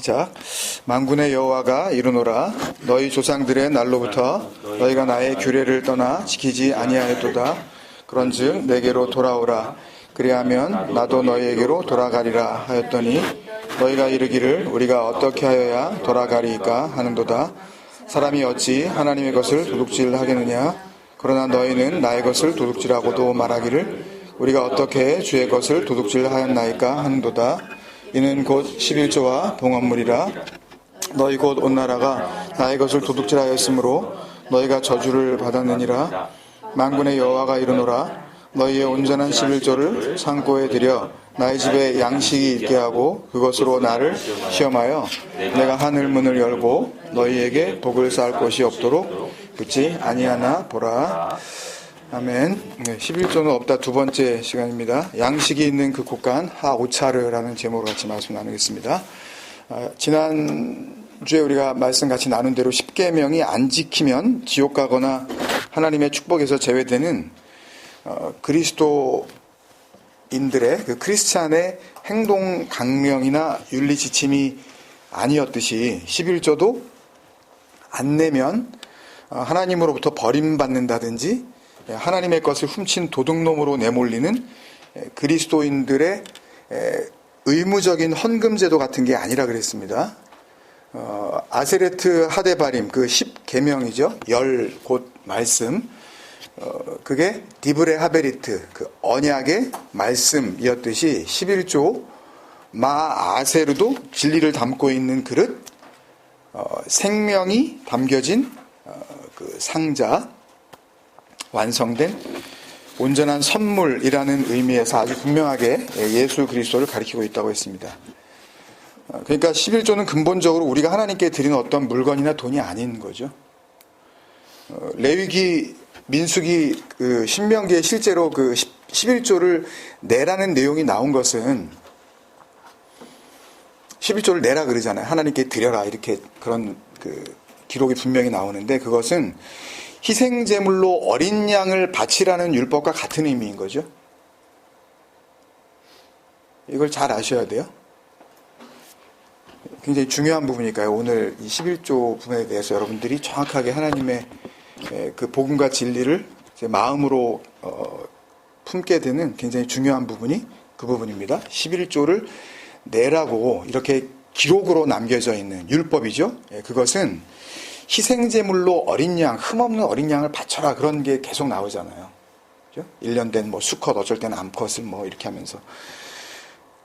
시작. 만군의 여호와가 이르노라. 너희 조상들의 날로부터 너희가 나의 규례를 떠나 지키지 아니하였도다. 그런즉 내게로 돌아오라. 그리하면 나도 너희에게로 돌아가리라 하였더니 너희가 이르기를 우리가 어떻게 하여야 돌아가리이까 하는도다. 사람이 어찌 하나님의 것을 도둑질하겠느냐. 그러나 너희는 나의 것을 도둑질하고도 말하기를 우리가 어떻게 주의 것을 도둑질하였나이까 하는도다. 이는 곧 11조와 봉헌물이라. 너희 곧 온 나라가 나의 것을 도둑질하였으므로 너희가 저주를 받았느니라. 만군의 여호와가 이르노라. 너희의 온전한 11조를 창고에 들여 나의 집에 양식이 있게 하고 그것으로 나를 시험하여 내가 하늘 문을 열고 너희에게 복을 쌓을 곳이 없도록 붙지 아니하나 보라. 아멘. 11조는 없다 두 번째 시간입니다. 양식이 있는 그 곳간 하오차르라는 제목으로 같이 말씀 나누겠습니다. 지난주에 우리가 말씀 같이 나눈 대로 10계명이 안 지키면 지옥 가거나 하나님의 축복에서 제외되는 그리스도인들의 그 크리스찬의 행동 강령이나 윤리 지침이 아니었듯이 11조도 안 내면 하나님으로부터 버림받는다든지 하나님의 것을 훔친 도둑놈으로 내몰리는 그리스도인들의 의무적인 헌금제도 같은 게 아니라 그랬습니다. 아세레트 하데바림 그 10계명이죠. 10곳 말씀. 그게 디브레 하베리트 그 언약의 말씀이었듯이 11조 마아세르도 진리를 담고 있는 그릇, 생명이 담겨진 그 상자, 완성된 온전한 선물이라는 의미에서 아주 분명하게 예수 그리스도를 가리키고 있다고 했습니다. 그러니까 11조는 근본적으로 우리가 하나님께 드리는 어떤 물건이나 돈이 아닌 거죠. 레위기, 민수기, 그 신명기에 실제로 그 11조를 내라는 내용이 나온 것은 11조를 내라 그러잖아요. 하나님께 드려라 이렇게 그런 그 기록이 분명히 나오는데 그것은 희생제물로 어린 양을 바치라는 율법과 같은 의미인 거죠. 이걸 잘 아셔야 돼요. 굉장히 중요한 부분이니까요. 오늘 이 11조 부분에 대해서 여러분들이 정확하게 하나님의 그 복음과 진리를 마음으로 품게 되는 굉장히 중요한 부분이 그 부분입니다. 11조를 내라고 이렇게 기록으로 남겨져 있는 율법이죠. 그것은 희생제물로 어린 양, 흠없는 어린 양을 바쳐라 그런 게 계속 나오잖아요. 그죠? 1년 된 뭐 수컷 어쩔 때는 암컷을 뭐 이렇게 하면서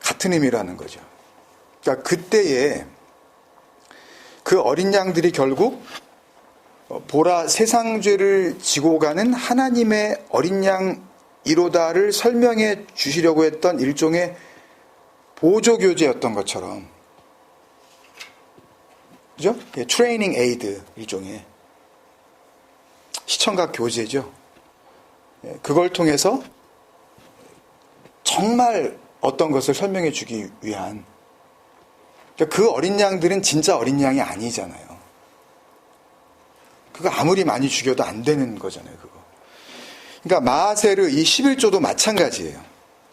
같은 의미라는 거죠. 그러니까 그때에 그 어린 양들이 결국 보라 세상 죄를 지고 가는 하나님의 어린 양이로다를 설명해 주시려고 했던 일종의 보조교재였던 것처럼 그죠? 트레이닝 에이드 일종의 시청각 교재죠. 그걸 통해서 정말 어떤 것을 설명해 주기 위한 그러니까 그 어린 양들은 진짜 어린 양이 아니잖아요. 그거 아무리 많이 죽여도 안 되는 거잖아요. 그거. 그러니까 마아세르 이 11조도 마찬가지예요.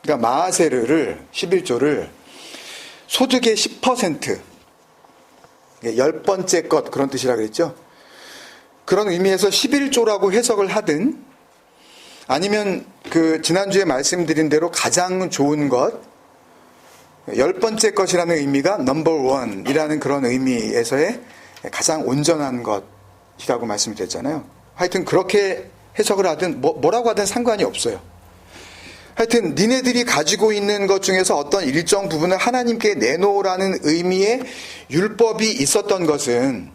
그러니까 마아세르를 11조를 소득의 10% 10번째 것 그런 뜻이라 그랬죠. 그런 의미에서 11조라고 해석을 하든 아니면 그 지난주에 말씀드린 대로 가장 좋은 것 10번째 것이라는 의미가 넘버 원이라는 그런 의미에서의 가장 온전한 것이라고 말씀드렸잖아요. 하여튼 그렇게 해석을 하든 뭐라고 하든 상관이 없어요. 하여튼 니네들이 가지고 있는 것 중에서 어떤 일정 부분을 하나님께 내놓으라는 의미의 율법이 있었던 것은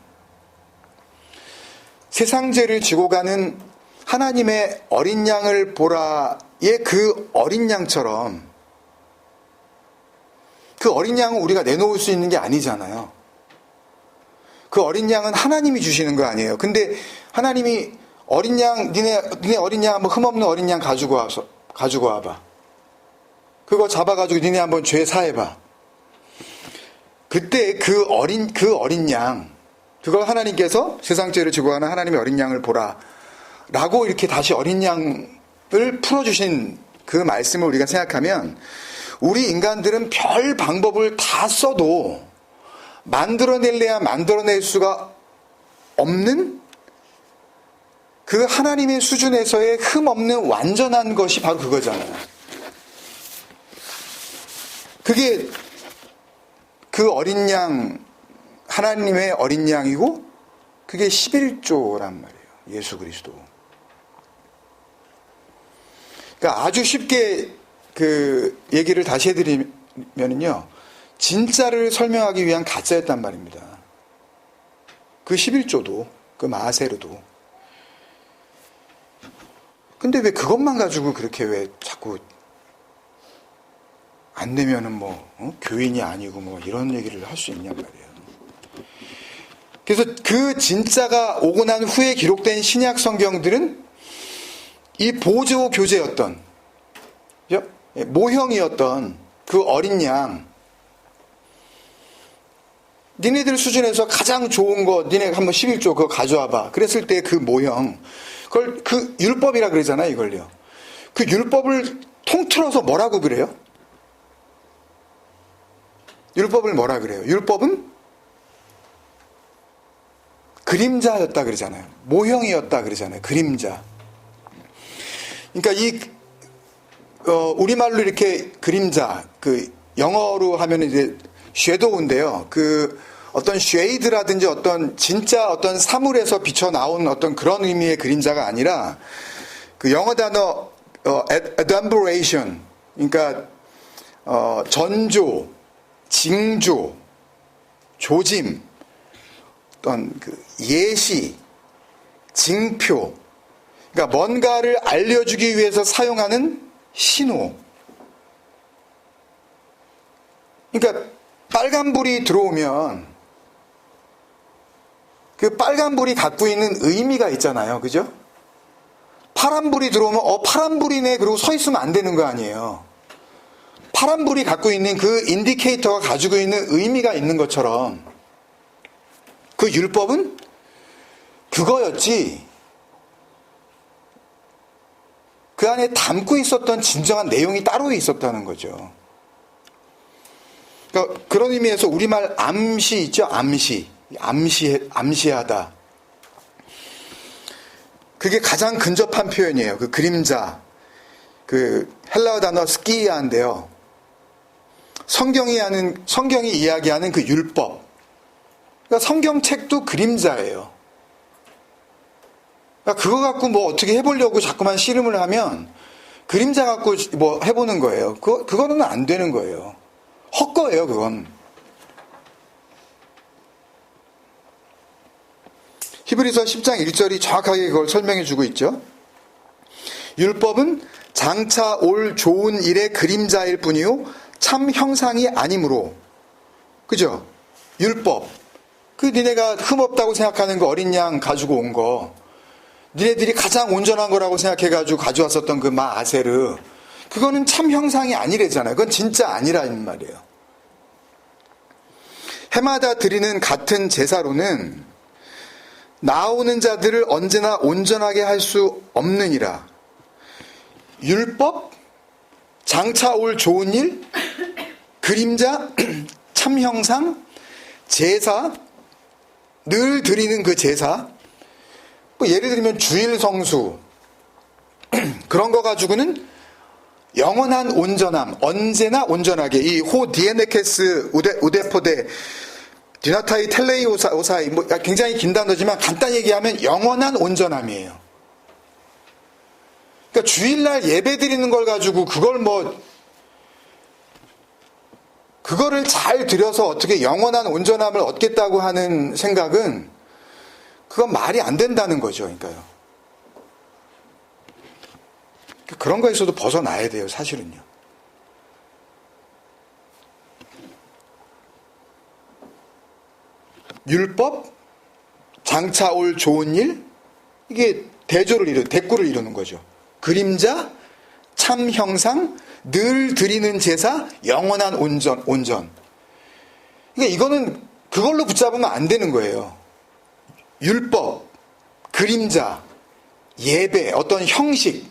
세상죄를 지고 가는 하나님의 어린 양을 보라의 그 어린 양처럼 그 어린 양은 우리가 내놓을 수 있는 게 아니잖아요. 그 어린 양은 하나님이 주시는 거 아니에요. 근데 하나님이 어린 양 니네 어린 양 한번 흠없는 어린 양 가지고 와봐. 그거 잡아가지고 니네 한번 죄 사해봐. 그때 그 어린 양, 그걸 하나님께서 세상 죄를 지고 가는 하나님의 어린 양을 보라. 라고 이렇게 다시 어린 양을 풀어주신 그 말씀을 우리가 생각하면 우리 인간들은 별 방법을 다 써도 만들어낼래야 만들어낼 수가 없는 그 하나님의 수준에서의 흠없는 완전한 것이 바로 그거잖아요. 그게 그 어린 양, 하나님의 어린 양이고 그게 11조란 말이에요. 예수 그리스도. 그러니까 아주 쉽게 그 얘기를 다시 해드리면요, 진짜를 설명하기 위한 가짜였단 말입니다. 그 11조도, 그 마세르도. 근데 왜 그것만 가지고 그렇게 왜 자꾸 안 되면은 뭐 교인이 아니고 뭐 이런 얘기를 할 수 있냔 말이에요. 그래서 그 진짜가 오고 난 후에 기록된 신약 성경들은 이 보조 교제였던, 모형이었던 그 어린 양, 니네들 수준에서 가장 좋은 거 니네 한번 11조 그거 가져와봐. 그랬을 때 그 모형, 그걸 그 율법이라 그러잖아요, 이걸요. 그 율법을 통틀어서 뭐라고 그래요? 율법을 뭐라 그래요? 율법은 그림자였다 그러잖아요. 모형이었다 그러잖아요. 그림자. 그러니까 우리말로 이렇게 그림자, 그 영어로 하면 이제 섀도우인데요. 그 어떤 쉐이드라든지 어떤 진짜 어떤 사물에서 비쳐 나온 어떤 그런 의미의 그림자가 아니라 그 영어 단어 adumbration, 그러니까 전조, 징조, 조짐, 어떤 그 예시, 징표, 그러니까 뭔가를 알려주기 위해서 사용하는 신호. 그러니까 빨간불이 들어오면 그 빨간불이 갖고 있는 의미가 있잖아요. 그죠? 파란불이 들어오면 파란불이네 그러고 서 있으면 안 되는 거 아니에요. 파란불이 갖고 있는 그 인디케이터가 가지고 있는 의미가 있는 것처럼 그 율법은 그거였지, 그 안에 담고 있었던 진정한 내용이 따로 있었다는 거죠. 그러니까 그런 의미에서 우리말 암시 있죠? 암시하다. 그게 가장 근접한 표현이에요. 그 그림자. 그 헬라어 단어 스키야인데요. 성경이 이야기하는 그 율법. 그러니까 성경책도 그림자예요. 그러니까 그거 갖고 뭐 어떻게 해보려고 자꾸만 씨름을 하면 그림자 갖고 뭐 해보는 거예요. 그거는 안 되는 거예요. 헛거예요, 그건. 히브리서 10장 1절이 정확하게 그걸 설명해 주고 있죠. 율법은 장차 올 좋은 일의 그림자일 뿐이요 참 형상이 아니므로. 그죠? 율법. 그 니네가 흠없다고 생각하는 그 어린 양 가지고 온 거, 니네들이 가장 온전한 거라고 생각해가지고 가져왔었던 그 마아세르, 그거는 참 형상이 아니래잖아요. 그건 진짜 아니라는 말이에요. 해마다 드리는 같은 제사로는 나오는 자들을 언제나 온전하게 할 수 없느니라. 율법, 장차 올 좋은 일, 그림자, 참 형상, 제사, 늘 드리는 그 제사, 뭐 예를 들면 주일 성수, 그런 거 가지고는 영원한 온전함, 언제나 온전하게, 이 호 디에네케스 우데포데 디나타이 텔레이 오사이, 뭐 굉장히 긴 단어지만 간단히 얘기하면 영원한 온전함이에요. 그러니까 주일날 예배 드리는 걸 가지고 그거를 잘 드려서 어떻게 영원한 온전함을 얻겠다고 하는 생각은 그건 말이 안 된다는 거죠. 그러니까요. 그런 거에서도 벗어나야 돼요, 사실은요. 율법, 장차 올 좋은 일, 이게 대꾸를 이루는 거죠. 그림자, 참 형상, 늘 드리는 제사, 영원한 온전. 그러니까 이거는 그걸로 붙잡으면 안 되는 거예요. 율법, 그림자, 예배, 어떤 형식,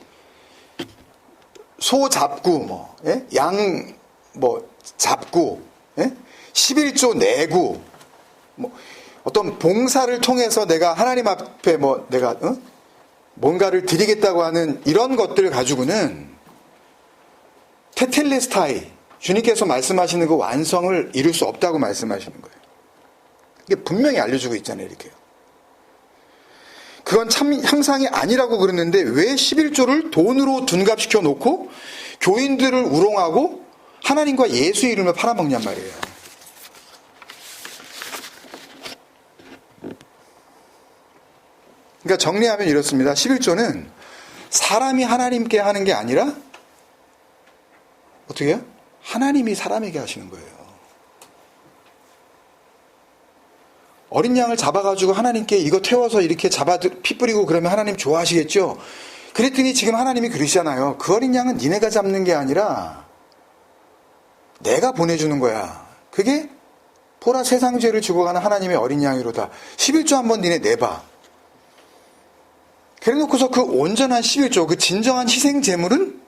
소 잡구, 양 잡구, 11조 내구, 뭐 어떤 봉사를 통해서 내가 하나님 앞에 내가 뭔가를 드리겠다고 하는 이런 것들을 가지고는 테텔레스타이, 주님께서 말씀하시는 그 완성을 이룰 수 없다고 말씀하시는 거예요. 이게 분명히 알려주고 있잖아요, 이렇게요. 그건 참 형상이 아니라고 그러는데 왜 11조를 돈으로 둔갑시켜 놓고 교인들을 우롱하고 하나님과 예수 이름을 팔아먹냔 말이에요. 그러니까 정리하면 이렇습니다. 11조는 사람이 하나님께 하는 게 아니라 어떻게 해요? 하나님이 사람에게 하시는 거예요. 어린 양을 잡아가지고 하나님께 이거 태워서 이렇게 피 뿌리고 그러면 하나님 좋아하시겠죠? 그랬더니 지금 하나님이 그러시잖아요. 그 어린 양은 니네가 잡는 게 아니라 내가 보내주는 거야. 그게 보라 세상 죄를 지고 가는 하나님의 어린 양이로다. 11조 한번 니네 내봐. 그래 놓고서 그 온전한 11조, 그 진정한 희생 제물은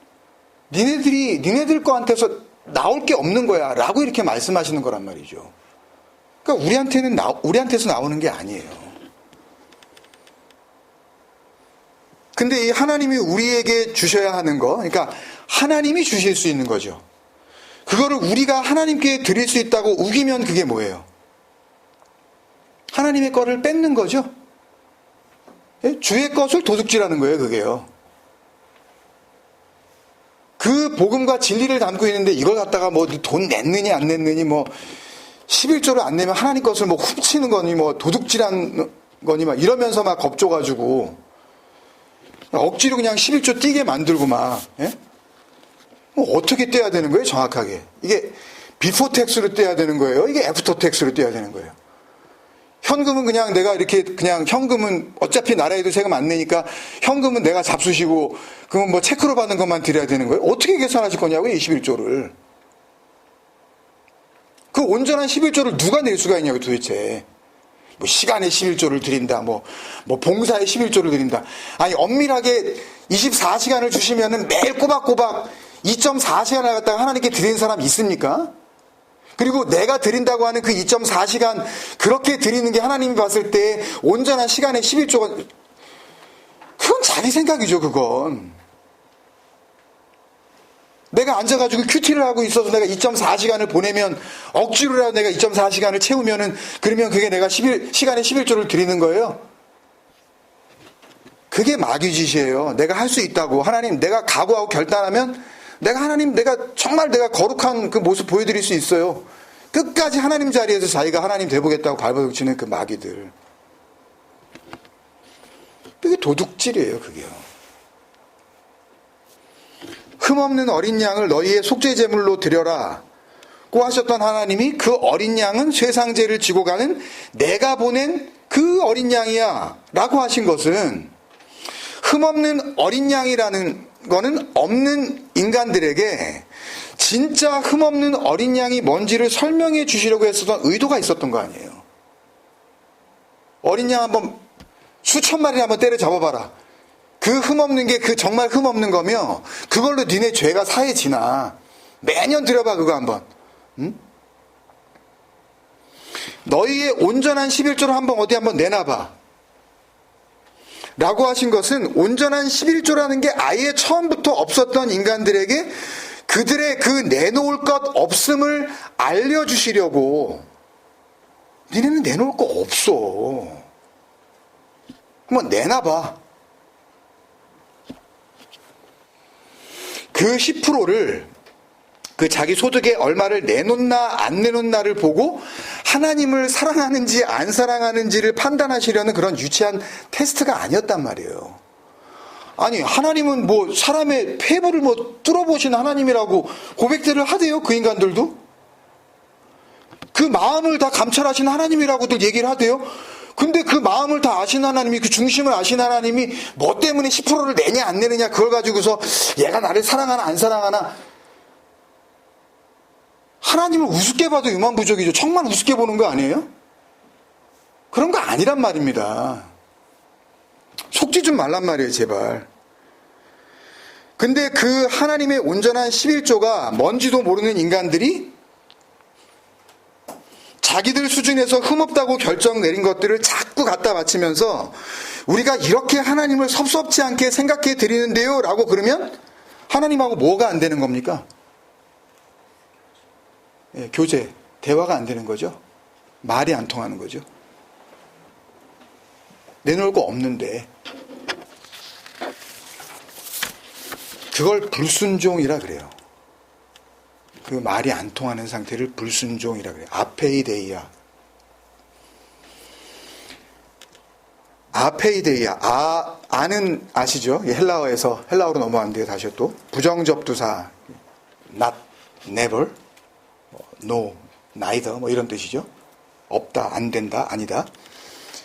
니네들 거한테서 나올 게 없는 거야. 라고 이렇게 말씀하시는 거란 말이죠. 그러니까 우리한테서 나오는 게 아니에요. 근데 이 하나님이 우리에게 주셔야 하는 거, 그러니까 하나님이 주실 수 있는 거죠. 그거를 우리가 하나님께 드릴 수 있다고 우기면 그게 뭐예요? 하나님의 거를 뺏는 거죠. 주의 것을 도둑질하는 거예요, 그게요. 그 복음과 진리를 담고 있는데 이걸 갖다가 돈 냈느니 안 냈느니 11조를 안 내면 하나님 것을 훔치는 거니 도둑질한 거니 이러면서 막 겁줘가지고 억지로 그냥 11조 띄게 만들고 어떻게 떼야 되는 거예요, 정확하게? 이게 비포 텍스로 떼야 되는 거예요? 이게 애프터 텍스로 떼야 되는 거예요? 현금은 그냥 내가 이렇게 현금은 어차피 나라에도 세금 안 내니까 현금은 내가 잡수시고 그건 체크로 받는 것만 드려야 되는 거예요? 어떻게 계산하실 거냐고요, 21조를. 그 온전한 11조를 누가 낼 수가 있냐고 도대체. 시간에 11조를 드린다, 봉사에 11조를 드린다. 아니, 엄밀하게 24시간을 주시면은 매일 꼬박꼬박 2.4시간을 갖다가 하나님께 드리는 사람 있습니까? 그리고 내가 드린다고 하는 그 2.4시간 그렇게 드리는 게 하나님이 봤을 때 온전한 시간에 11조가 그건 자기 생각이죠, 그건. 내가 앉아가지고 큐티를 하고 있어서 내가 2.4시간을 보내면 억지로라도 내가 2.4시간을 채우면은 그러면 그게 내가 시간에 11조를 드리는 거예요. 그게 마귀짓이에요. 내가 할 수 있다고. 하나님, 내가 각오하고 결단하면 내가 정말 내가 거룩한 그 모습 보여드릴 수 있어요. 끝까지 하나님 자리에서 자기가 하나님 돼보겠다고 발버둥치는 그 마귀들. 그게 도둑질이에요, 그게요. 흠없는 어린 양을 너희의 속죄 제물로 드려라 고 하셨던 하나님이 그 어린 양은 쇠상죄를 지고 가는 내가 보낸 그 어린 양이야 라고 하신 것은 흠없는 어린 양이라는 거는 없는 인간들에게 진짜 흠없는 어린 양이 뭔지를 설명해 주시려고 했었던 의도가 있었던 거 아니에요. 어린 양 한번 수천 마리를 한번 때려 잡아봐라. 그 흠없는 게 그 정말 흠없는 거며 그걸로 니네 죄가 사해지나. 매년 들여봐 그거 한번. 응? 너희의 온전한 11조를 한번 어디 한번 내놔봐 라고 하신 것은 온전한 11조라는 게 아예 처음부터 없었던 인간들에게 그들의 그 내놓을 것 없음을 알려주시려고. 니네는 내놓을 거 없어. 한번 내놔봐. 그 10%를 그 자기 소득에 얼마를 내놓나 안 내놓나를 보고 하나님을 사랑하는지 안 사랑하는지를 판단하시려는 그런 유치한 테스트가 아니었단 말이에요. 아니, 하나님은 사람의 폐부를 뚫어보신 하나님이라고 고백들을 하대요, 그 인간들도. 그 마음을 다 감찰하신 하나님이라고들 얘기를 하대요. 근데 그 마음을 다 아신 하나님이, 그 중심을 아신 하나님이 뭐 때문에 10%를 내냐 안 내느냐 그걸 가지고서 얘가 나를 사랑하나 안 사랑하나. 하나님을 우습게 봐도 유만부족이죠. 정말 우습게 보는 거 아니에요? 그런 거 아니란 말입니다. 속지 좀 말란 말이에요, 제발. 근데 그 하나님의 온전한 11조가 뭔지도 모르는 인간들이 자기들 수준에서 흠없다고 결정 내린 것들을 자꾸 갖다 바치면서 우리가 이렇게 하나님을 섭섭지 않게 생각해 드리는데요 라고 그러면 하나님하고 뭐가 안 되는 겁니까? 예, 교제, 대화가 안 되는 거죠. 말이 안 통하는 거죠. 내놓을 거 없는데 그걸 불순종이라 그래요. 그 말이 안 통하는 상태를 불순종이라 그래요. 아페이데이아. 아페이데이아. 아는 아시죠? 헬라어에서 헬라어로 넘어왔는데요. 다시 또 부정접두사 not, never, no, neither 뭐 이런 뜻이죠. 없다, 안 된다, 아니다.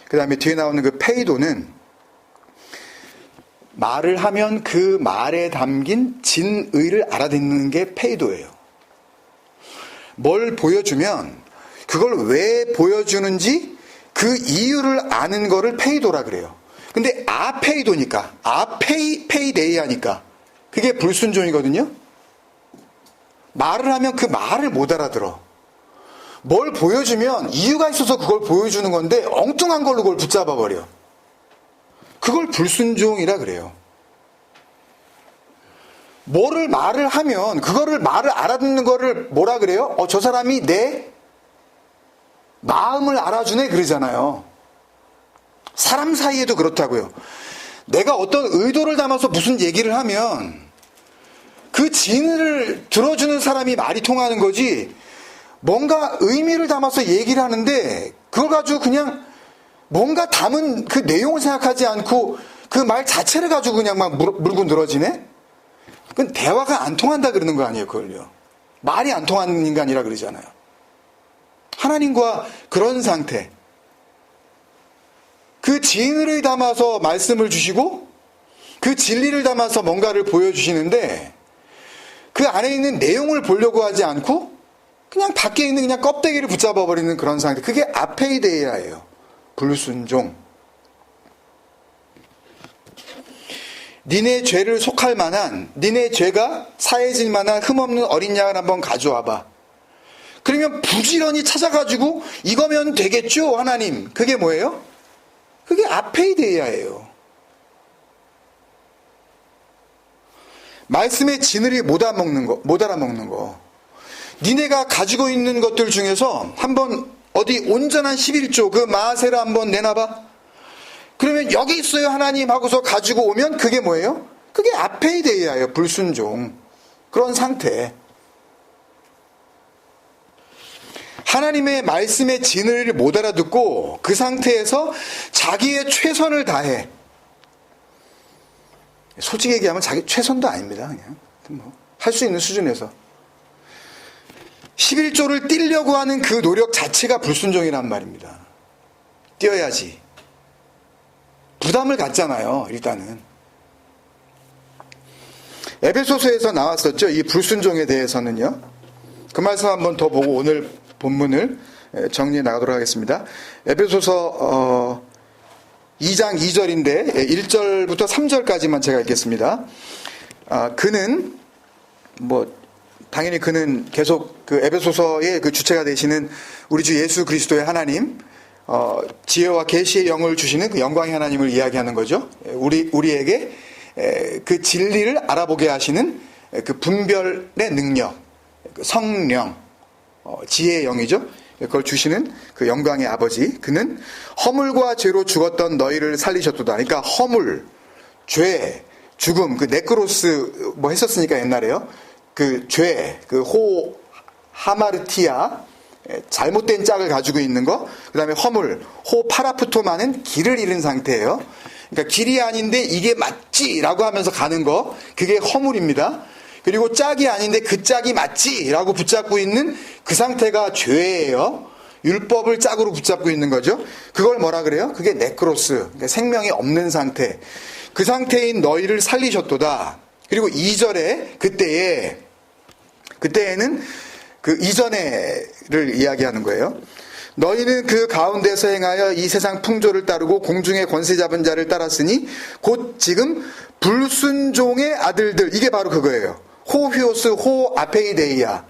그 다음에 뒤에 나오는 그 페이도는 말을 하면 그 말에 담긴 진의를 알아듣는 게 페이도예요. 뭘 보여주면 그걸 왜 보여주는지 그 이유를 아는 거를 페이도라 그래요. 근데 아페이도니까, 페이데이아니까 그게 불순종이거든요. 말을 하면 그 말을 못 알아들어. 뭘 보여주면 이유가 있어서 그걸 보여주는 건데 엉뚱한 걸로 그걸 붙잡아 버려. 그걸 불순종이라 그래요. 뭐를 말을 하면 그거를 말을 알아듣는 거를 뭐라 그래요? 저 사람이 내 마음을 알아주네 그러잖아요. 사람 사이에도 그렇다고요. 내가 어떤 의도를 담아서 무슨 얘기를 하면 그 진을 들어주는 사람이 말이 통하는 거지, 뭔가 의미를 담아서 얘기를 하는데 그걸 가지고 그냥 뭔가 담은 그 내용을 생각하지 않고 그 말 자체를 가지고 그냥 막 물고 늘어지네? 그건 대화가 안 통한다 그러는 거 아니에요, 그걸요. 말이 안 통하는 인간이라 그러잖아요. 하나님과 그런 상태. 그 진리를 담아서 말씀을 주시고 그 진리를 담아서 뭔가를 보여주시는데 그 안에 있는 내용을 보려고 하지 않고 그냥 밖에 있는 그냥 껍데기를 붙잡아 버리는 그런 상태. 그게 아페이데이아예요. 불순종. 니네 죄를 속할 만한, 니네 죄가 사해질 만한 흠없는 어린 양을 한번 가져와봐. 그러면 부지런히 찾아가지고 이거면 되겠죠, 하나님. 그게 뭐예요? 그게 아페이데이아예요. 말씀의 진리를 못 알아먹는 거. 니네가 가지고 있는 것들 중에서 한번 어디 온전한 11조 그 마세라 한번 내놔봐. 그러면 여기 있어요 하나님 하고서 가지고 오면 그게 뭐예요? 그게 아페이데이아예요. 불순종. 그런 상태. 하나님의 말씀의 진리를 못 알아듣고 그 상태에서 자기의 최선을 다해. 솔직히 얘기하면 자기 최선도 아닙니다. 그냥 할 수 있는 수준에서 11조를 띄려고 하는 그 노력 자체가 불순종이란 말입니다. 띄어야지. 부담을 갖잖아요, 일단은. 에베소서에서 나왔었죠, 이 불순종에 대해서는요. 그 말씀 한번 더 보고 오늘 본문을 정리해 나가도록 하겠습니다. 에베소서 2장 2절인데 1절부터 3절까지만 제가 읽겠습니다. 그는 당연히 그는 계속 그 에베소서의 그 주체가 되시는 우리 주 예수 그리스도의 하나님, 지혜와 계시의 영을 주시는 그 영광의 하나님을 이야기하는 거죠. 우리에게 그 진리를 알아보게 하시는 그 분별의 능력, 그 성령, 지혜의 영이죠. 그걸 주시는 그 영광의 아버지, 그는 허물과 죄로 죽었던 너희를 살리셨도다. 그러니까 허물, 죄, 죽음, 그 네크로스 했었으니까 옛날에요. 그 죄, 그 하마르티아, 잘못된 짝을 가지고 있는 거, 그 다음에 허물, 파라프토마는 길을 잃은 상태예요. 그러니까 길이 아닌데 이게 맞지라고 하면서 가는 거, 그게 허물입니다. 그리고 짝이 아닌데 그 짝이 맞지라고 붙잡고 있는 그 상태가 죄예요. 율법을 짝으로 붙잡고 있는 거죠. 그걸 뭐라 그래요? 그게 네크로스, 그러니까 생명이 없는 상태. 그 상태인 너희를 살리셨도다. 그리고 2절에 그때에는 그 이전에를 이야기하는 거예요. 너희는 그 가운데서 행하여 이 세상 풍조를 따르고 공중의 권세 잡은 자를 따랐으니 곧 지금 불순종의 아들들. 이게 바로 그거예요. 호휘오스 호 아페이데이아.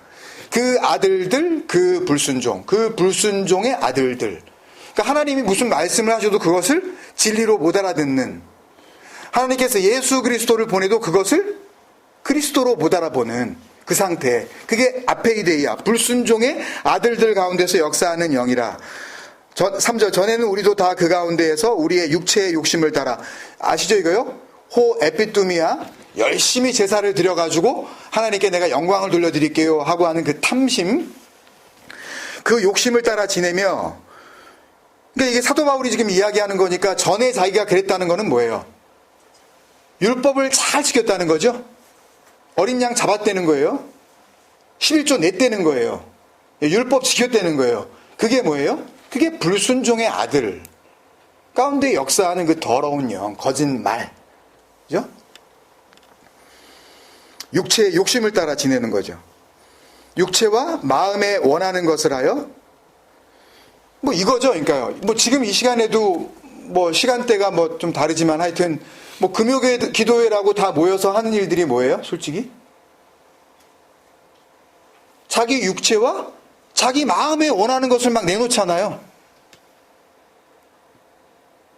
그 아들들, 그 불순종, 그 불순종의 아들들. 그러니까 하나님이 무슨 말씀을 하셔도 그것을 진리로 못 알아듣는, 하나님께서 예수 그리스도를 보내도 그것을 그리스도로 못 알아보는 그 상태. 그게 아페이데이아, 불순종의 아들들 가운데서 역사하는 영이라. 3절, 전에는 우리도 다 그 가운데에서 우리의 육체의 욕심을 따라. 아시죠 이거요? 호 에피뚜미아, 열심히 제사를 드려가지고 하나님께 내가 영광을 돌려드릴게요 하고 하는 그 탐심, 그 욕심을 따라 지내며. 그러니까 이게 사도 바울이 지금 이야기하는 거니까 전에 자기가 그랬다는 거는 뭐예요? 율법을 잘 지켰다는 거죠. 어린 양 잡았다는 거예요. 11조 냈다는 거예요. 율법 지켰다는 거예요. 그게 뭐예요? 그게 불순종의 아들 가운데 역사하는 그 더러운 영, 거짓말. 그죠? 육체의 욕심을 따라 지내는 거죠. 육체와 마음에 원하는 것을 하여, 뭐 이거죠. 그러니까요. 뭐 지금 이 시간에도 뭐 시간대가 뭐 좀 다르지만 하여튼 뭐 금요일 기도회라고 다 모여서 하는 일들이 뭐예요? 솔직히? 자기 육체와 자기 마음에 원하는 것을 막 내놓잖아요.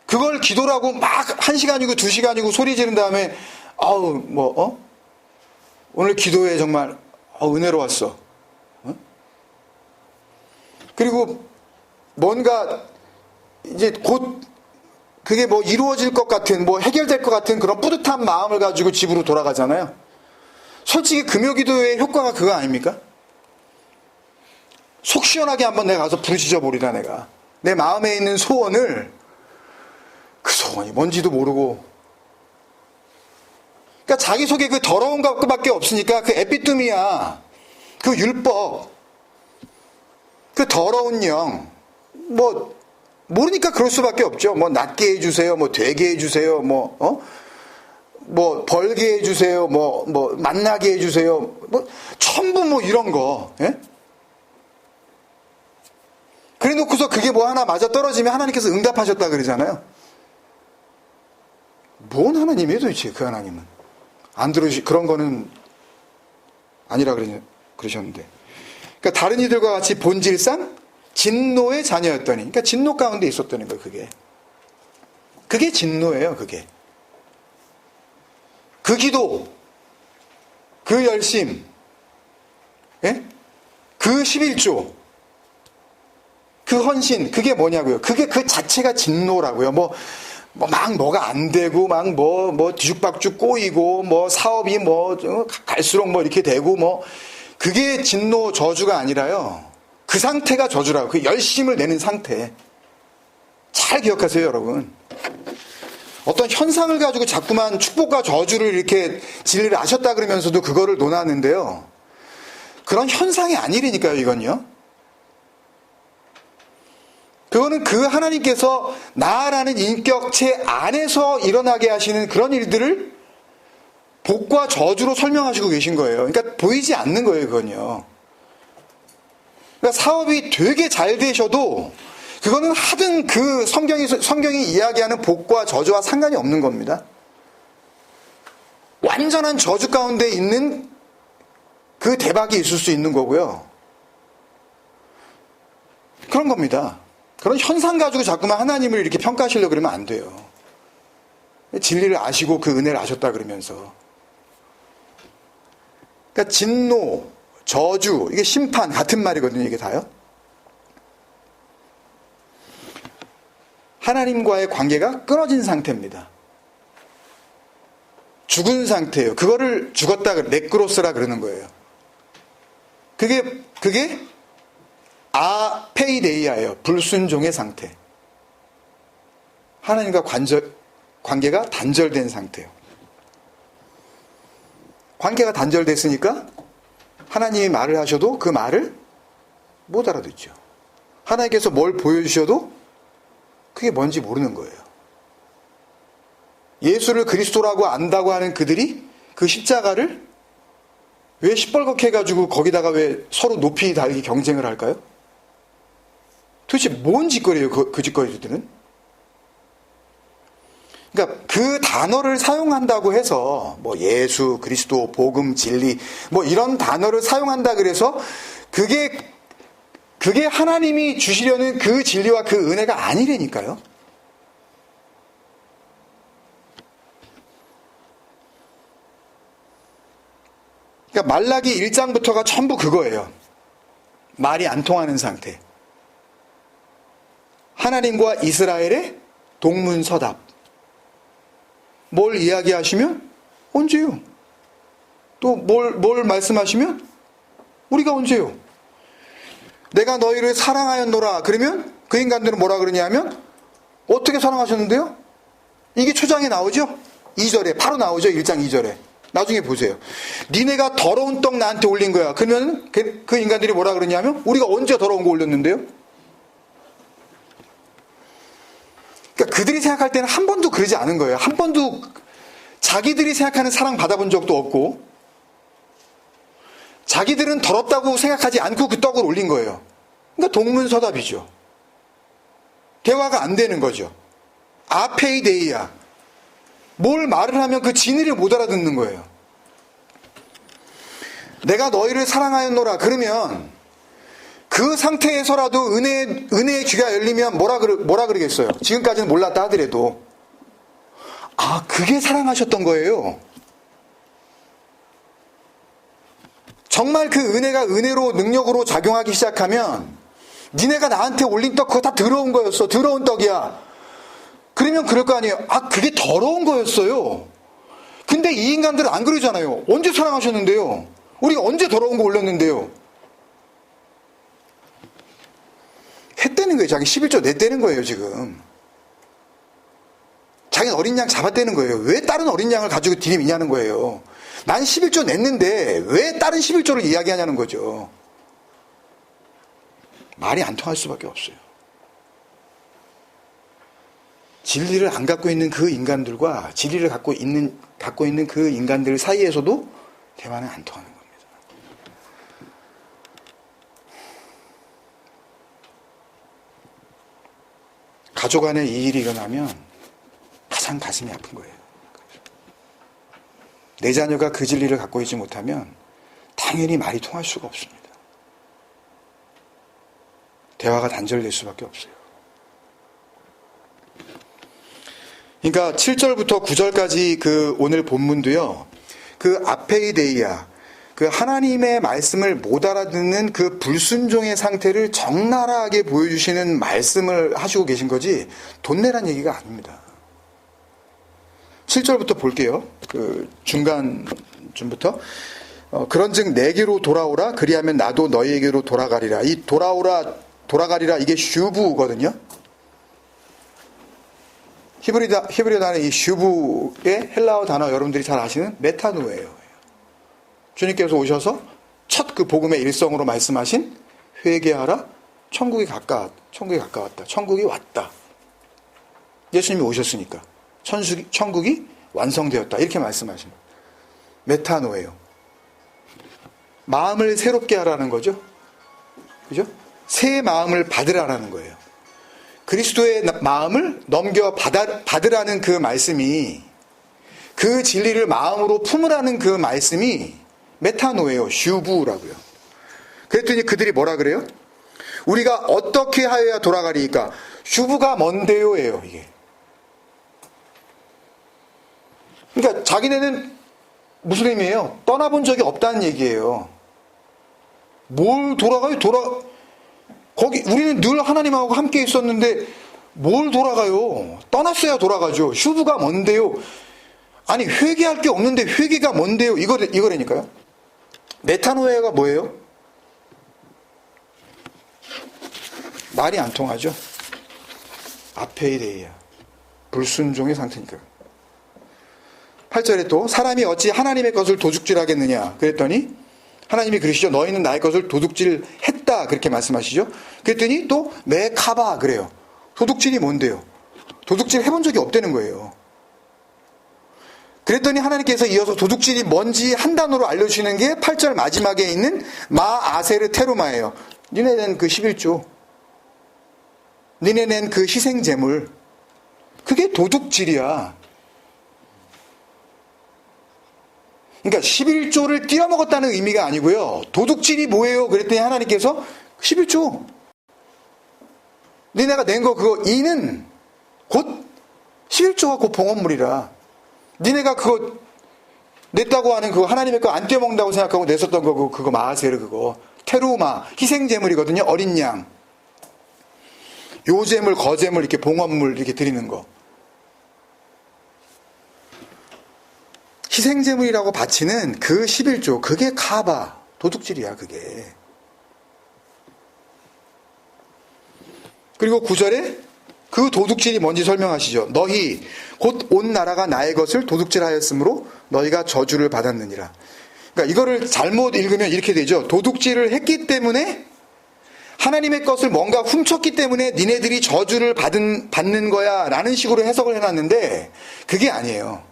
그걸 기도라고 막 1시간이고 2시간이고 소리 지른 다음에 오늘 기도회 정말 은혜로웠어. 그리고 뭔가 이제 곧 그게 뭐 이루어질 것 같은, 뭐 해결될 것 같은 그런 뿌듯한 마음을 가지고 집으로 돌아가잖아요. 솔직히 금요기도의 효과가 그거 아닙니까? 속 시원하게 한번 내가 가서 부르짖어 버리라. 내가 내 마음에 있는 소원을, 그 소원이 뭔지도 모르고, 그러니까 자기 속에 그 더러운 것밖에 없으니까 그 에피뚜미아, 그 율법, 그 더러운 영, 뭐 모르니까 그럴 수밖에 없죠. 뭐 낫게 해주세요, 뭐 되게 해주세요, 뭐 벌게 해주세요, 뭐 만나게 해주세요, 뭐 전부 뭐 이런 거. 예? 그래놓고서 그게 뭐 하나 맞아 떨어지면 하나님께서 응답하셨다 그러잖아요. 뭔 하나님이에요 도대체? 그 하나님은 안 그런 거는 아니라 그러셨는데. 그러니까 다른 이들과 같이 본질상 진노의 자녀였더니, 그러니까 진노 가운데 있었다는 거예요. 그게 진노예요. 그게 그 기도, 그 열심, 예? 그 11조, 그 헌신, 그게 뭐냐고요? 그게 그 자체가 진노라고요. 뭐가 안 되고, 뒤죽박죽 꼬이고, 사업이 갈수록 이렇게 되고, 그게 진노 저주가 아니라요. 그 상태가 저주라고. 그 열심을 내는 상태. 잘 기억하세요, 여러분. 어떤 현상을 가지고 자꾸만 축복과 저주를 이렇게 진리를 아셨다 그러면서도 그거를 논하는데요. 그런 현상이 아니라니까요, 이건요. 그거는 그 하나님께서 나라는 인격체 안에서 일어나게 하시는 그런 일들을 복과 저주로 설명하시고 계신 거예요. 그러니까 보이지 않는 거예요, 그건요. 그러니까 사업이 되게 잘 되셔도 그거는 하등 그 성경이 이야기하는 복과 저주와 상관이 없는 겁니다. 완전한 저주 가운데 있는 그 대박이 있을 수 있는 거고요. 그런 겁니다. 그런 현상 가지고 자꾸만 하나님을 이렇게 평가하시려고 그러면 안 돼요. 진리를 아시고 그 은혜를 아셨다 그러면서. 그러니까 진노, 저주, 이게 심판 같은 말이거든요. 이게 다요. 하나님과의 관계가 끊어진 상태입니다. 죽은 상태예요. 그거를 네크로스라 그러는 거예요. 그게 아페이데이아예요. 불순종의 상태. 하나님과 관계가 단절된 상태예요. 관계가 단절됐으니까 하나님이 말을 하셔도 그 말을 못 알아듣죠. 하나님께서 뭘 보여주셔도 그게 뭔지 모르는 거예요. 예수를 그리스도라고 안다고 하는 그들이 그 십자가를 왜 시뻘겋게 해가지고 거기다가 왜 서로 높이 달기 경쟁을 할까요? 도대체 뭔 짓거리예요, 그 짓거리들은? 그러니까 그 단어를 사용한다고 해서 뭐 예수, 그리스도, 복음, 진리 뭐 이런 단어를 사용한다 그래서 그게 하나님이 주시려는 그 진리와 그 은혜가 아니라니까요. 그러니까 말라기 1장부터가 전부 그거예요. 말이 안 통하는 상태. 하나님과 이스라엘의 동문서답. 뭘 이야기하시면 언제요? 또 뭘 말씀하시면 우리가 언제요? 내가 너희를 사랑하였노라. 그러면 그 인간들은 뭐라 그러냐면 어떻게 사랑하셨는데요? 이게 초장에 나오죠? 2절에 바로 나오죠. 1장 2절에. 나중에 보세요. 니네가 더러운 떡 나한테 올린 거야. 그러면 그 인간들이 뭐라 그러냐면 우리가 언제 더러운 거 올렸는데요? 그러니까 그들이 생각할 때는 한 번도 그러지 않은 거예요. 한 번도 자기들이 생각하는 사랑 받아본 적도 없고 자기들은 더럽다고 생각하지 않고 그 떡을 올린 거예요. 그러니까 동문서답이죠. 대화가 안 되는 거죠. 아페이데이야. 뭘 말을 하면 그 진리를 못 알아듣는 거예요. 내가 너희를 사랑하였노라. 그러면 그 상태에서라도 은혜의 귀가 열리면 뭐라 그러겠어요? 지금까지는 몰랐다 하더라도. 아, 그게 사랑하셨던 거예요. 정말 그 은혜가 은혜로 능력으로 작용하기 시작하면 니네가 나한테 올린 떡 그거 다 더러운 거였어. 더러운 떡이야. 그러면 그럴 거 아니에요. 아, 그게 더러운 거였어요. 근데 이 인간들은 안 그러잖아요. 언제 사랑하셨는데요? 우리가 언제 더러운 거 올렸는데요? 했다는 거예요. 자기 11조 냈다는 거예요, 지금. 자기는 어린 양 잡았다는 거예요. 왜 다른 어린 양을 가지고 들이미냐는 거예요. 난 11조 냈는데 왜 다른 11조를 이야기하냐는 거죠. 말이 안 통할 수밖에 없어요. 진리를 안 갖고 있는 그 인간들과 진리를 갖고 있는 그 인간들 사이에서도 대화는 안 통하는 겁니다. 가족 안에 이 일이 일어나면 가장 가슴이 아픈 거예요. 내 자녀가 그 진리를 갖고 있지 못하면 당연히 말이 통할 수가 없습니다. 대화가 단절될 수밖에 없어요. 그러니까 7절부터 9절까지 그 오늘 본문도요. 그 아페이데이아, 그 하나님의 말씀을 못 알아듣는 그 불순종의 상태를 적나라하게 보여주시는 말씀을 하시고 계신 거지 돈 내란 얘기가 아닙니다. 7절부터 볼게요. 그 중간쯤부터. 그런즉 내게로 돌아오라. 그리하면 나도 너희에게로 돌아가리라. 이 돌아가리라 이게 슈브거든요. 히브리 단어 이 슈브의 헬라어 단어 여러분들이 잘 아시는 메타노예요. 주님께서 오셔서 첫 그 복음의 일성으로 말씀하신 회개하라. 천국이 가까웠다. 천국이 왔다. 예수님이 오셨으니까. 천국이 완성되었다. 이렇게 말씀하신 메타노예요. 마음을 새롭게 하라는 거죠. 그죠? 새 마음을 받으라는 거예요. 그리스도의 마음을 넘겨 받으라는 그 말씀이 그 진리를 마음으로 품으라는 그 말씀이 메타노예요. 슈부라고요. 그랬더니 그들이 뭐라 그래요? 우리가 어떻게 하여야 돌아가리까? 슈부가 뭔데요예요. 이게. 그러니까 자기네는 무슨 의미예요? 떠나본 적이 없다는 얘기예요. 뭘 돌아가요? 거기 우리는 늘 하나님하고 함께 있었는데 뭘 돌아가요? 떠났어야 돌아가죠. 슈브가 뭔데요? 아니 회개할 게 없는데 회개가 뭔데요? 이거라니까요. 메타노에가 뭐예요? 말이 안 통하죠. 아페이데이아 불순종의 상태니까요. 8절에 또 사람이 어찌 하나님의 것을 도둑질하겠느냐 그랬더니 하나님이 그러시죠. 너희는 나의 것을 도둑질했다 그렇게 말씀하시죠. 그랬더니 또 메카바 그래요. 도둑질이 뭔데요? 도둑질 해본 적이 없다는 거예요. 그랬더니 하나님께서 이어서 도둑질이 뭔지 한 단어로 알려주시는 게 8절 마지막에 있는 마아세르 테로마예요. 니네 낸 그 11조 니네 낸 그 희생제물 그게 도둑질이야. 그러니까 11조를 띄어먹었다는 의미가 아니고요. 도둑질이 뭐예요? 그랬더니 하나님께서 11조. 니네가 낸 거 그거 이는 곧 11조가 곧 봉헌물이라. 니네가 그거 냈다고 하는 그거 하나님의 거 안 떼어먹는다고 생각하고 냈었던 거 그거 마하세르 그거. 테루마 희생제물이거든요. 어린 양. 요제물 거제물 이렇게 봉헌물 이렇게 드리는 거. 희생제물이라고 바치는 그 11조 그게 카바 도둑질이야 그게. 그리고 9절에 그 도둑질이 뭔지 설명하시죠. 너희 곧 온 나라가 나의 것을 도둑질하였으므로 너희가 저주를 받았느니라. 그러니까 이거를 잘못 읽으면 이렇게 되죠. 도둑질을 했기 때문에 하나님의 것을 뭔가 훔쳤기 때문에 니네들이 저주를 받는 거야 라는 식으로 해석을 해놨는데 그게 아니에요.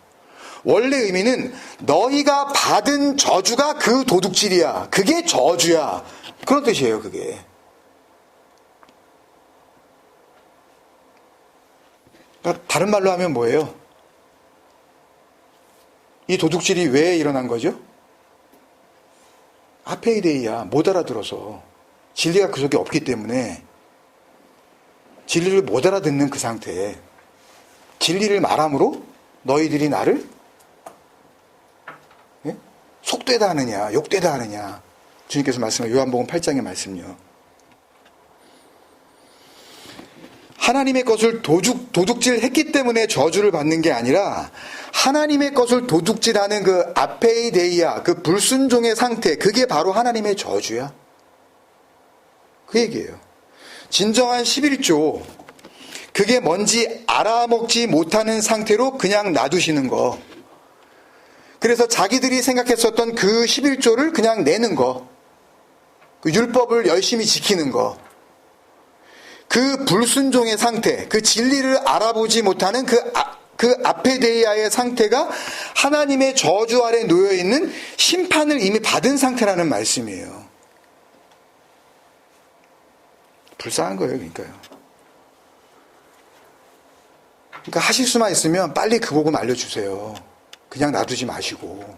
원래 의미는 너희가 받은 저주가 그 도둑질이야. 그게 저주야. 그런 뜻이에요 그게. 그러니까 다른 말로 하면 뭐예요? 이 도둑질이 왜 일어난 거죠? 아페이데이야. 못 알아들어서. 진리가 그 속에 없기 때문에 진리를 못 알아듣는 그 상태에 진리를 말함으로 너희들이 나를 속되다 하느냐 욕되다 하느냐. 주님께서 말씀하신 요한복음 8장의 말씀요. 하나님의 것을 도둑질했기 때문에 저주를 받는 게 아니라 하나님의 것을 도둑질하는 그 아페이데이아 그 불순종의 상태 그게 바로 하나님의 저주야. 그 얘기예요. 진정한 11조 그게 뭔지 알아먹지 못하는 상태로 그냥 놔두시는 거. 그래서 자기들이 생각했었던 그 11조를 그냥 내는 거. 그 율법을 열심히 지키는 거. 그 불순종의 상태, 그 진리를 알아보지 못하는 그 아페데이아의 상태가 하나님의 저주 아래 놓여있는 심판을 이미 받은 상태라는 말씀이에요. 불쌍한 거예요, 그러니까요. 그러니까 하실 수만 있으면 빨리 그 복음 알려주세요. 그냥 놔두지 마시고.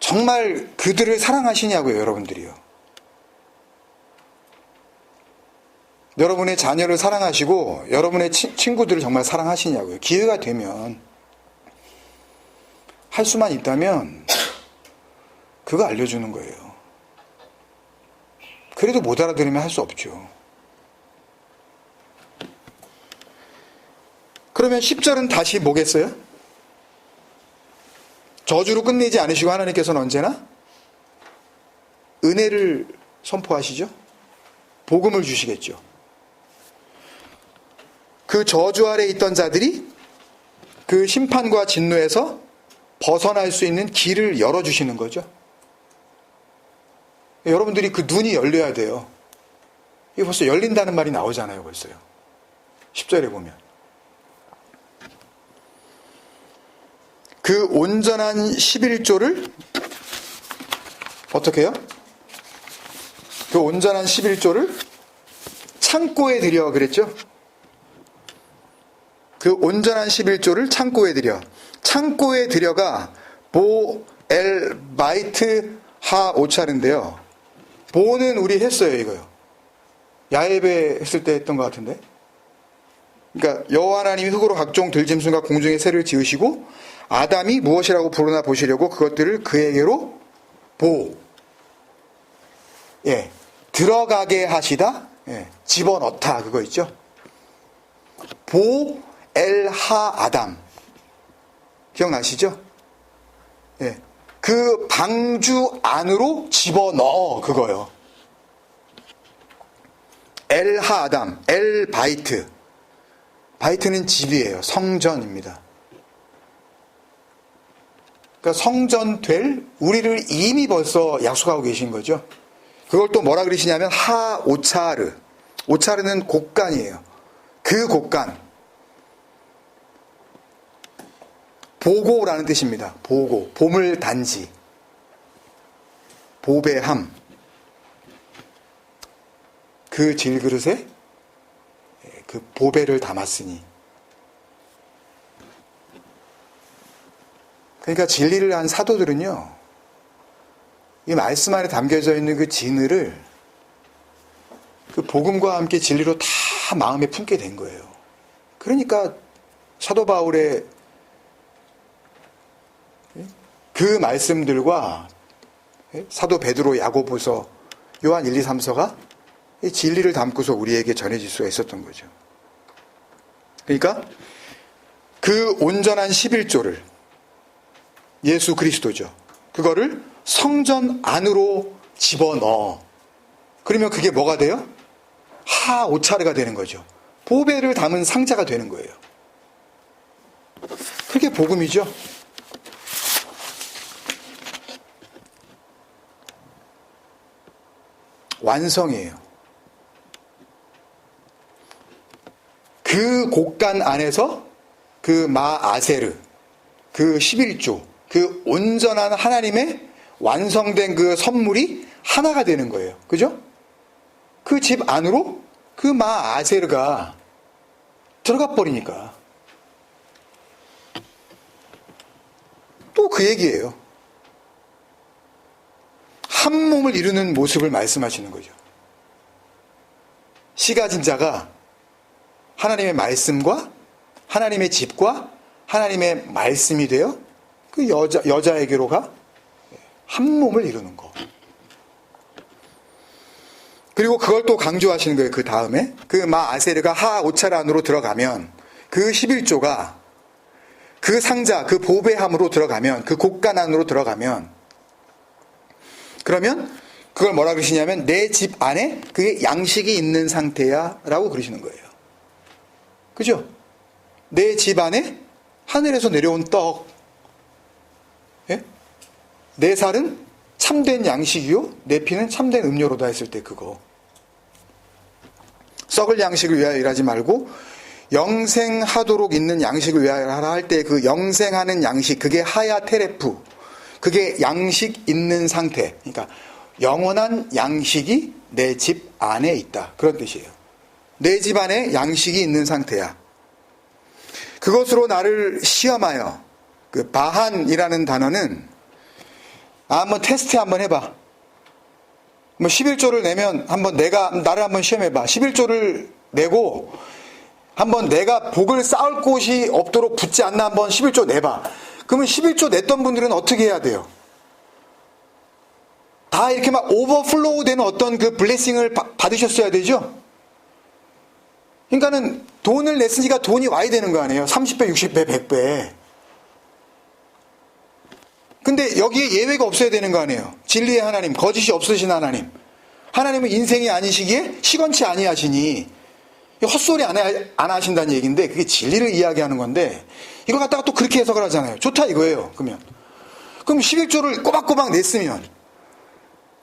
정말 그들을 사랑하시냐고요, 여러분들이요. 여러분의 자녀를 사랑하시고 여러분의 친구들을 정말 사랑하시냐고요. 기회가 되면 할 수만 있다면 그거 알려주는 거예요. 그래도 못 알아들으면 할 수 없죠. 그러면 10절은 다시 뭐겠어요? 저주로 끝내지 않으시고 하나님께서는 언제나 은혜를 선포하시죠. 복음을 주시겠죠. 그 저주 아래 있던 자들이 그 심판과 진노에서 벗어날 수 있는 길을 열어주시는 거죠. 여러분들이 그 눈이 열려야 돼요. 이게 벌써 열린다는 말이 나오잖아요. 벌써요. 10절에 보면. 그 온전한 11조를 어떻게 해요? 그 온전한 11조를 창고에 들여 그랬죠? 그 온전한 11조를 창고에 들여. 창고에 들여가 보 엘 바이트 하 오차르인데요. 보는 우리 했어요, 이거요. 야훼배 했을 때 했던 것 같은데. 그러니까 여호와 하나님이 흙으로 각종 들짐승과 공중의 새를 지으시고 아담이 무엇이라고 부르나 보시려고 그것들을 그에게로 들어가게 하시다. 집어넣다 그거 있죠. 보 엘하 아담 기억나시죠? 그 방주 안으로 집어넣어 그거요. 엘하 아담 엘 바이트 바이트는 집이에요. 성전입니다. 그러니까 성전 될 우리를 이미 벌써 약속하고 계신 거죠. 그걸 또 뭐라 그러시냐면 하 오차르. 오차르는 곡간이에요. 그 곡간. 보고라는 뜻입니다. 보고. 보물단지. 보배함. 그 질그릇에 그 보배를 담았으니. 그러니까 진리를 한 사도들은요, 이 말씀 안에 담겨져 있는 그 진리를 그 복음과 함께 진리로 다 마음에 품게 된 거예요. 그러니까 사도 바울의 그 말씀들과 사도 베드로, 야고보서, 요한 1, 2, 3서가 진리를 담고서 우리에게 전해질 수가 있었던 거죠. 그러니까 그 온전한 11조를, 예수 그리스도죠, 그거를 성전 안으로 집어넣어. 그러면 그게 뭐가 돼요? 하오차르가 되는 거죠. 보배를 담은 상자가 되는 거예요. 그게 복음이죠. 완성이에요. 그 곡간 안에서 그 마아세르, 그 11조, 그 온전한 하나님의 완성된 그 선물이 하나가 되는 거예요. 그죠? 그 집 안으로 그 마아세르가 들어가 버리니까. 또 그 얘기예요. 한 몸을 이루는 모습을 말씀하시는 거죠. 씨 가진 자가 하나님의 말씀과 하나님의 집과 하나님의 말씀이 되어 그 여자에게로 가 한 몸을 이루는 거. 그리고 그걸 또 강조하시는 거예요. 그 다음에 그 마아세르가 하오차르 안으로 들어가면, 그 11조가 그 상자, 그 보배함으로 들어가면, 그 곡간 안으로 들어가면, 그러면 그걸 뭐라 그러시냐면 내 집 안에 그게 양식이 있는 상태야 라고 그러시는 거예요. 그죠? 내 집 안에 하늘에서 내려온 떡, 예? 내 살은 참된 양식이요 내 피는 참된 음료로다 했을 때 그거. 썩을 양식을 위하여 일하지 말고 영생하도록 있는 양식을 위하여 하라 할 때 그 영생하는 양식, 그게 하야 테레프, 그게 양식 있는 상태. 그러니까 영원한 양식이 내 집 안에 있다, 그런 뜻이에요. 내 집 안에 양식이 있는 상태야. 그것으로 나를 시험하여, 그 바한이라는 단어는 한번 테스트 한번 해봐. 뭐 11조를 내면 한번 나를 한번 시험해봐. 11조를 내고 한번 내가 복을 쌓을 곳이 없도록 붙지 않나 한번 11조 내봐. 그러면 11조 냈던 분들은 어떻게 해야 돼요? 다 이렇게 막 오버플로우 되는 어떤 그 블레싱을 받으셨어야 되죠? 그러니까는 돈을 냈으니까 돈이 와야 되는 거 아니에요? 30배, 60배, 100배. 근데 여기에 예외가 없어야 되는 거 아니에요? 진리의 하나님, 거짓이 없으신 하나님. 하나님은 인생이 아니시기에 시건치 아니하시니 헛소리 안 하신다는 얘기인데, 그게 진리를 이야기하는 건데 이걸 갖다가 또 그렇게 해석을 하잖아요. 좋다 이거예요. 그럼 11조를 꼬박꼬박 냈으면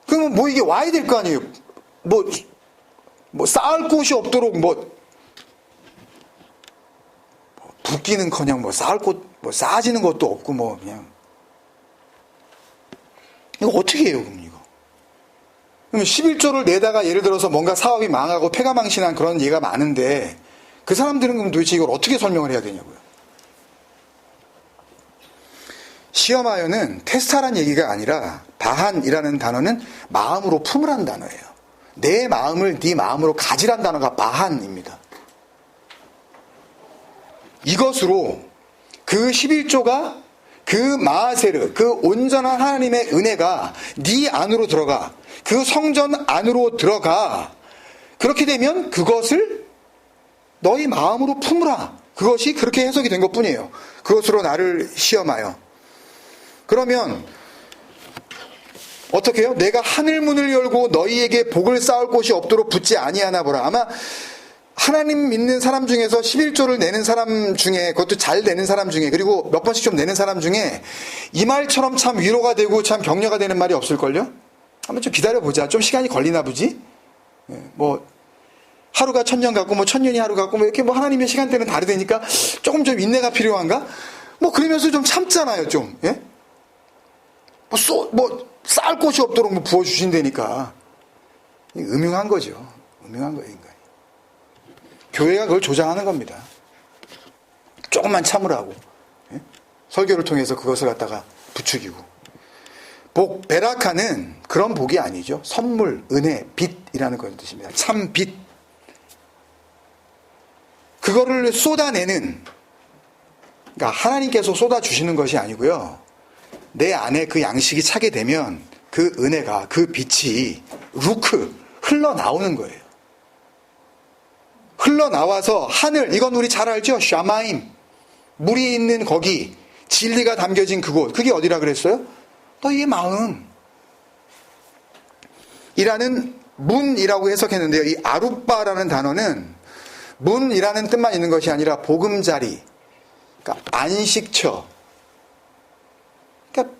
그러면 뭐 이게 와야 될 거 아니에요. 뭐 쌓을 곳이 없도록 붓기는커녕 쌓을 곳 쌓아지는 것도 없고 그냥 이거 어떻게 해요, 그럼 이거? 그럼 11조를 내다가 예를 들어서 뭔가 사업이 망하고 폐가망신한 그런 예가 많은데 그 사람들은 그럼 도대체 이걸 어떻게 설명을 해야 되냐고요? 시험하여는 테스트하라는 얘기가 아니라 바한이라는 단어는 마음으로 품으라는 단어예요. 내 마음을 네 마음으로 가지란 단어가 바한입니다. 이것으로 그 11조가 그 마아세르, 그 온전한 하나님의 은혜가 네 안으로 들어가, 그 성전 안으로 들어가. 그렇게 되면 그것을 너희 마음으로 품으라. 그것이 그렇게 해석이 된 것뿐이에요. 그것으로 나를 시험하여. 그러면 어떻게 해요? 내가 하늘문을 열고 너희에게 복을 쌓을 곳이 없도록 붙지 아니하나 보라. 아마 하나님 믿는 사람 중에서 11조를 내는 사람 중에, 그것도 잘 내는 사람 중에, 그리고 몇 번씩 좀 내는 사람 중에 이 말처럼 참 위로가 되고 참 격려가 되는 말이 없을걸요? 한번 좀 기다려보자. 좀 시간이 걸리나 보지? 하루가 1000년 같고 1000년이 하루 같고 이렇게 하나님의 시간대는 다르다니까 조금 좀 인내가 필요한가? 그러면서 좀 참잖아요, 좀. 예? 쌓을 곳이 없도록 부어주신다니까. 음흉한 거죠. 음흉한 거예요, 인간이. 교회가 그걸 조장하는 겁니다. 조금만 참으라고. 예? 설교를 통해서 그것을 갖다가 부추기고. 복, 베라카는 그런 복이 아니죠. 선물, 은혜, 빛이라는 그런 뜻입니다. 참 빛. 그거를 쏟아내는, 그러니까 하나님께서 쏟아주시는 것이 아니고요. 내 안에 그 양식이 차게 되면 그 은혜가, 그 빛이 흘러나오는 거예요. 흘러나와서 하늘, 이건 우리 잘 알죠? 샤마임. 물이 있는 거기, 진리가 담겨진 그곳. 그게 어디라 그랬어요? 너희의 마음. 이라는 문이라고 해석했는데요. 이 아루빠라는 단어는 문이라는 뜻만 있는 것이 아니라 보금자리, 그러니까 안식처, 그러니까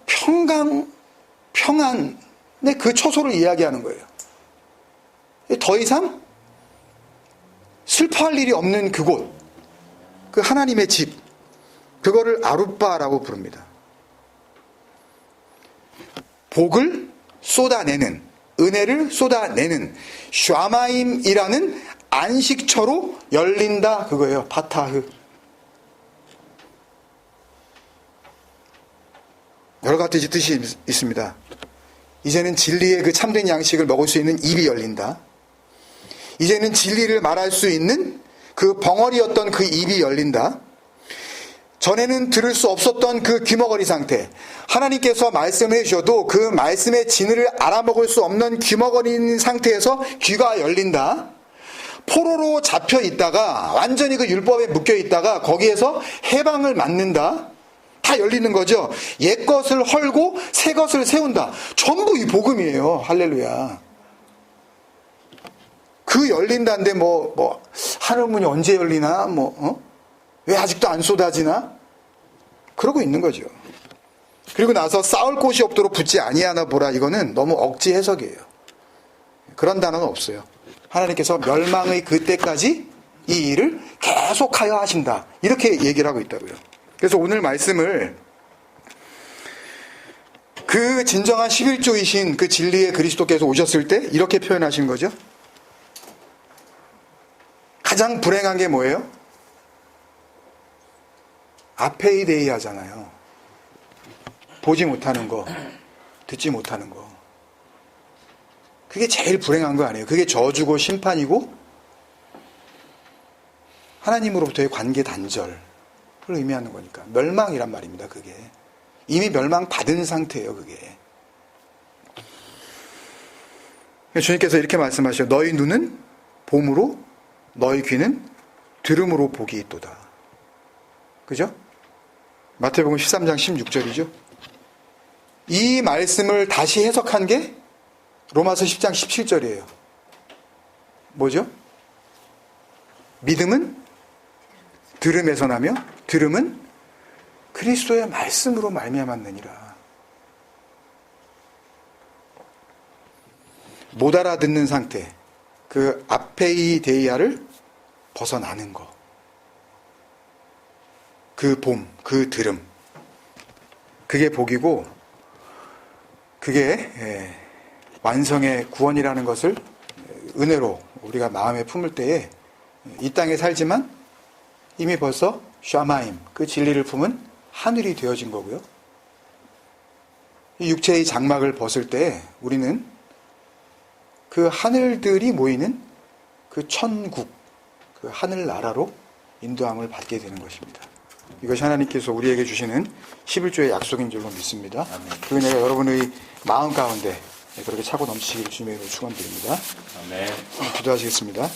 평안의 그 처소를 이야기하는 거예요. 더 이상 슬퍼할 일이 없는 그곳, 그 하나님의 집, 그거를 아루빠라고 부릅니다. 복을 쏟아내는, 은혜를 쏟아내는 샤마임이라는 안식처로 열린다, 그거예요. 파타흐. 여러 가지 뜻이 있습니다. 이제는 진리의 그 참된 양식을 먹을 수 있는 입이 열린다. 이제는 진리를 말할 수 있는 그 벙어리였던 그 입이 열린다. 전에는 들을 수 없었던 그 귀머거리 상태, 하나님께서 말씀을 해주셔도 그 말씀의 진리를 알아먹을 수 없는 귀머거리인 상태에서 귀가 열린다. 포로로 잡혀 있다가 완전히 그 율법에 묶여 있다가 거기에서 해방을 맞는다. 다 열리는 거죠. 옛 것을 헐고 새 것을 세운다. 전부 이 복음이에요. 할렐루야. 그 열린다는데 하늘문이 언제 열리나? 왜 아직도 안 쏟아지나? 그러고 있는 거죠. 그리고 나서 싸울 곳이 없도록 붙지 아니하나 보라. 이거는 너무 억지 해석이에요. 그런 단어는 없어요. 하나님께서 멸망의 그때까지 이 일을 계속하여 하신다. 이렇게 얘기를 하고 있다고요. 그래서 오늘 말씀을 그 진정한 11조이신 그 진리의 그리스도께서 오셨을 때 이렇게 표현하신 거죠. 가장 불행한 게 뭐예요? 아페이데이아잖아요. 보지 못하는 거, 듣지 못하는 거. 그게 제일 불행한 거 아니에요. 그게 저주고 심판이고 하나님으로부터의 관계 단절을 의미하는 거니까. 멸망이란 말입니다. 그게 이미 멸망받은 상태예요. 그게. 주님께서 이렇게 말씀하셔요. 너희 눈은 봄으로, 너희 귀는 들음으로 복이 있도다. 그죠? 마태복음 13장 16절이죠. 이 말씀을 다시 해석한 게 로마서 10장 17절이에요. 뭐죠? 믿음은 들음에서 나며 들음은 그리스도의 말씀으로 말미암았느니라. 못 알아듣는 상태, 그 아페이데이아를 벗어나는 거. 그 봄, 그 들음. 그게 복이고 그게 완성의 구원이라는 것을 은혜로 우리가 마음에 품을 때에 이 땅에 살지만 이미 벌써 샤마임, 그 진리를 품은 하늘이 되어진 거고요. 이 육체의 장막을 벗을 때 우리는 그 하늘들이 모이는 그 천국, 그 하늘나라로 인도함을 받게 되는 것입니다. 이것이 하나님께서 우리에게 주시는 11조의 약속인 줄로 믿습니다. 그 은혜가 여러분의 마음 가운데 그렇게 차고 넘치기를 주님의 이름으로 축원드립니다. 아멘. 기도하시겠습니다.